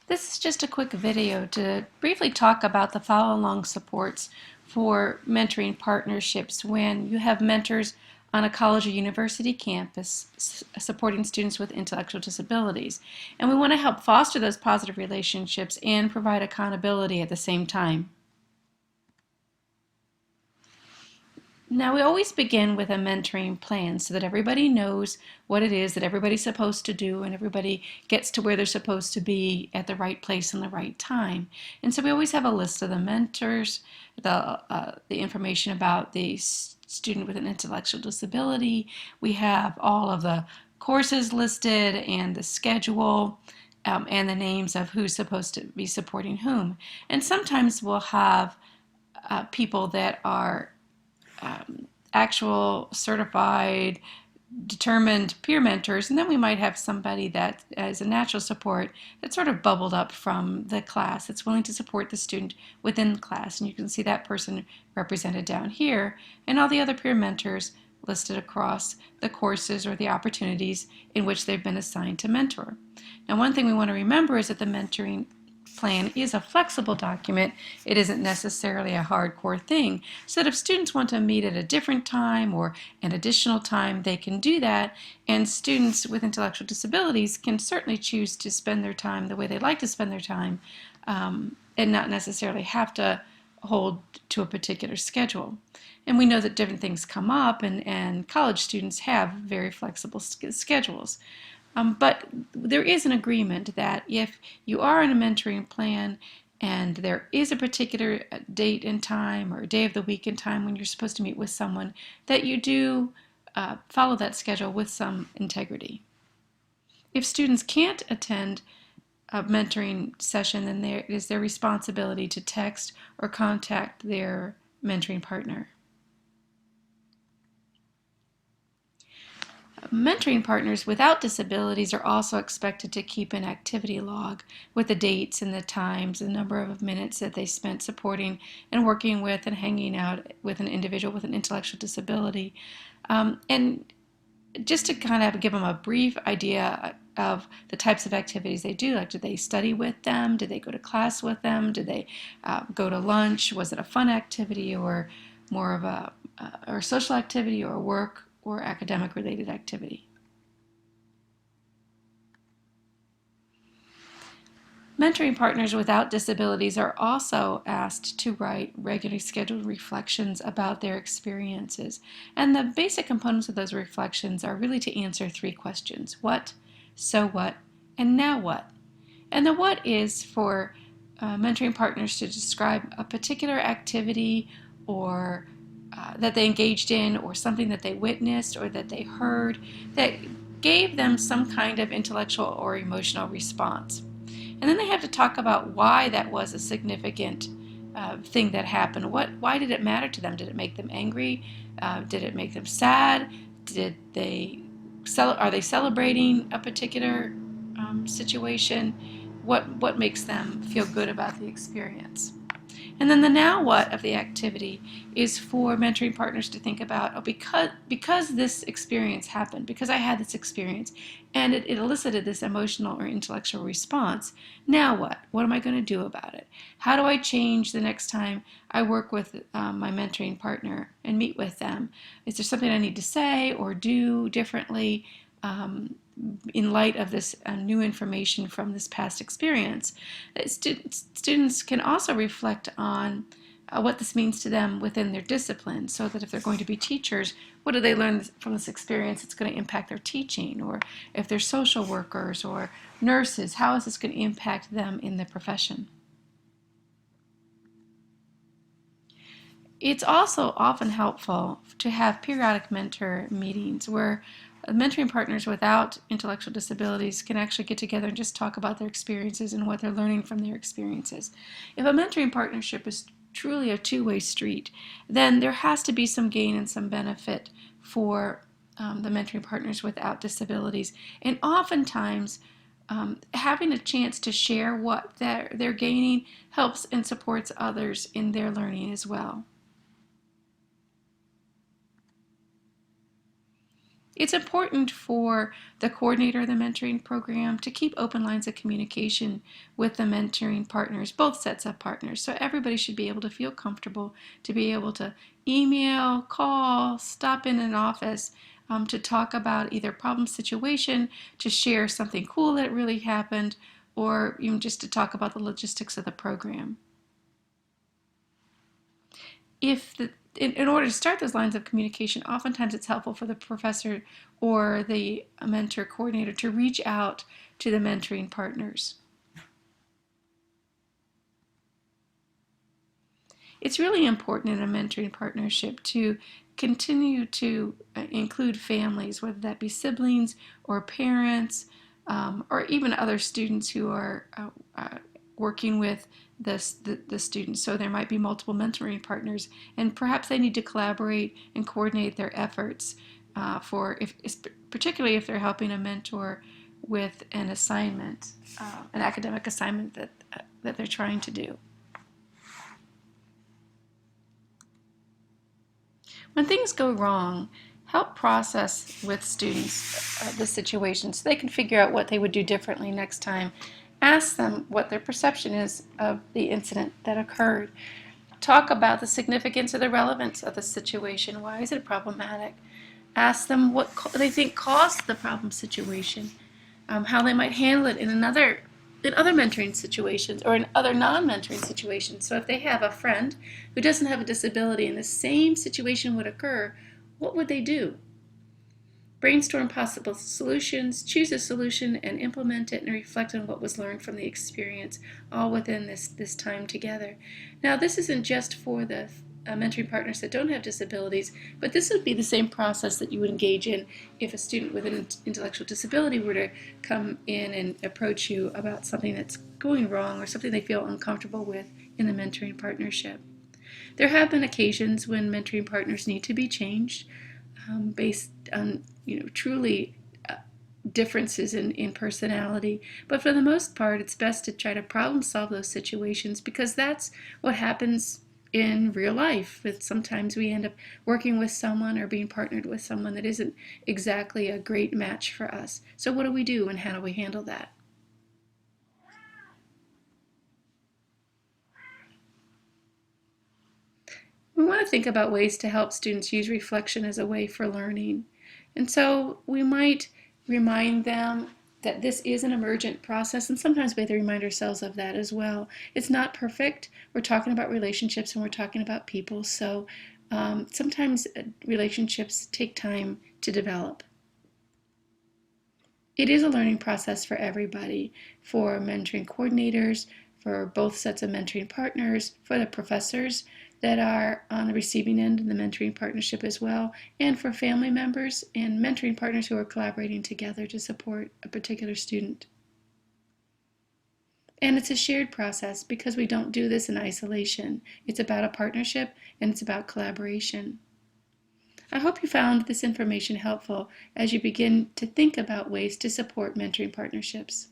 This is just a quick video to briefly talk about the follow-along supports for mentoring partnerships when you have mentors on a college or university campus supporting students with intellectual disabilities. And we want to help foster those positive relationships and provide accountability at the same time. Now, we always begin with a mentoring plan so that everybody knows what it is that everybody's supposed to do and everybody gets to where they're supposed to be at the right place and the right time. And so we always have a list of the mentors, the information about the student with an intellectual disability. We have all of the courses listed and the schedule. And the names of who's supposed to be supporting whom. And sometimes we'll have people that are actual certified, determined peer mentors, and then we might have somebody that as a natural support that sort of bubbled up from the class that's willing to support the student within the class. And you can see that person represented down here, and all the other peer mentors listed across the courses or the opportunities in which they've been assigned to mentor. Now, one thing we want to remember is that the mentoring plan is a flexible document. It isn't necessarily a hardcore thing. So that if students want to meet at a different time or an additional time, they can do that. And students with intellectual disabilities can certainly choose to spend their time the way they like to spend their time and not necessarily have to hold to a particular schedule. And we know that different things come up, and college students have very flexible schedules. But there is an agreement that if you are in a mentoring plan and there is a particular date and time or day of the week and time when you're supposed to meet with someone, that you do follow that schedule with some integrity. If students can't attend a mentoring session, then it is their responsibility to text or contact their mentoring partner. Mentoring partners without disabilities are also expected to keep an activity log with the dates and the times, the number of minutes that they spent supporting and working with and hanging out with an individual with an intellectual disability. And just to kind of give them a brief idea of the types of activities they do, like did they study with them? Did they go to class with them? Did they go to lunch? Was it a fun activity or more of a or social activity or work or academic related activity? Mentoring partners without disabilities are also asked to write regularly scheduled reflections about their experiences. And the basic components of those reflections are really to answer three questions: what, so what, and now what? And the what is for mentoring partners to describe a particular activity or that they engaged in, or something that they witnessed or that they heard that gave them some kind of intellectual or emotional response. And then they have to talk about why that was a significant thing that happened. Why did it matter to them? Did it make them angry? Did it make them sad? Are they celebrating a particular situation? What makes them feel good about the experience? And then the now what of the activity is for mentoring partners to think about, oh, because this experience happened, because I had this experience, and it elicited this emotional or intellectual response, now what? What am I going to do about it? How do I change the next time I work with my mentoring partner and meet with them? Is there something I need to say or do differently in light of this new information from this past experience? Students can also reflect on what this means to them within their discipline, so that if they're going to be teachers, what do they learn from this experience that's going to impact their teaching? Or if they're social workers or nurses, how is this going to impact them in the profession? It's also often helpful to have periodic mentor meetings where mentoring partners without intellectual disabilities can actually get together and just talk about their experiences and what they're learning from their experiences. If a mentoring partnership is truly a two-way street, then there has to be some gain and some benefit for the mentoring partners without disabilities. And oftentimes, having a chance to share what they're gaining helps and supports others in their learning as well. It's important for the coordinator of the mentoring program to keep open lines of communication with the mentoring partners, both sets of partners. So everybody should be able to feel comfortable to be able to email, call, stop in an office to talk about either problem situation, to share something cool that really happened, or even just to talk about the logistics of the program. In order to start those lines of communication, oftentimes it's helpful for the professor or the mentor coordinator to reach out to the mentoring partners. It's really important in a mentoring partnership to continue to include families, whether that be siblings or parents, or even other students who are working with the students. So there might be multiple mentoring partners, and perhaps they need to collaborate and coordinate their efforts particularly if they're helping a mentor with an assignment, an academic assignment that they're trying to do. When things go wrong, help process with students the situation so they can figure out what they would do differently next time. Ask them what their perception is of the incident that occurred. Talk about the significance or the relevance of the situation. Why is it problematic? Ask them what they think caused the problem situation, how they might handle it in other mentoring situations or in other non-mentoring situations. So if they have a friend who doesn't have a disability and the same situation would occur, what would they do? Brainstorm possible solutions, choose a solution, and implement it and reflect on what was learned from the experience, all within this time together. Now, this isn't just for the mentoring partners that don't have disabilities, but this would be the same process that you would engage in if a student with an intellectual disability were to come in and approach you about something that's going wrong or something they feel uncomfortable with in the mentoring partnership. There have been occasions when mentoring partners need to be changed based on truly differences in personality, but for the most part it's best to try to problem solve those situations, because that's what happens in real life. That sometimes we end up working with someone or being partnered with someone that isn't exactly a great match for us. So what do we do and how do we handle that? We want to think about ways to help students use reflection as a way for learning. And so we might remind them that this is an emergent process, and sometimes we have to remind ourselves of that as well. It's not perfect. We're talking about relationships and we're talking about people, so sometimes relationships take time to develop. It is a learning process for everybody, for mentoring coordinators, for both sets of mentoring partners, for the professors that are on the receiving end of the mentoring partnership as well, and for family members and mentoring partners who are collaborating together to support a particular student. And it's a shared process because we don't do this in isolation. It's about a partnership and it's about collaboration. I hope you found this information helpful as you begin to think about ways to support mentoring partnerships.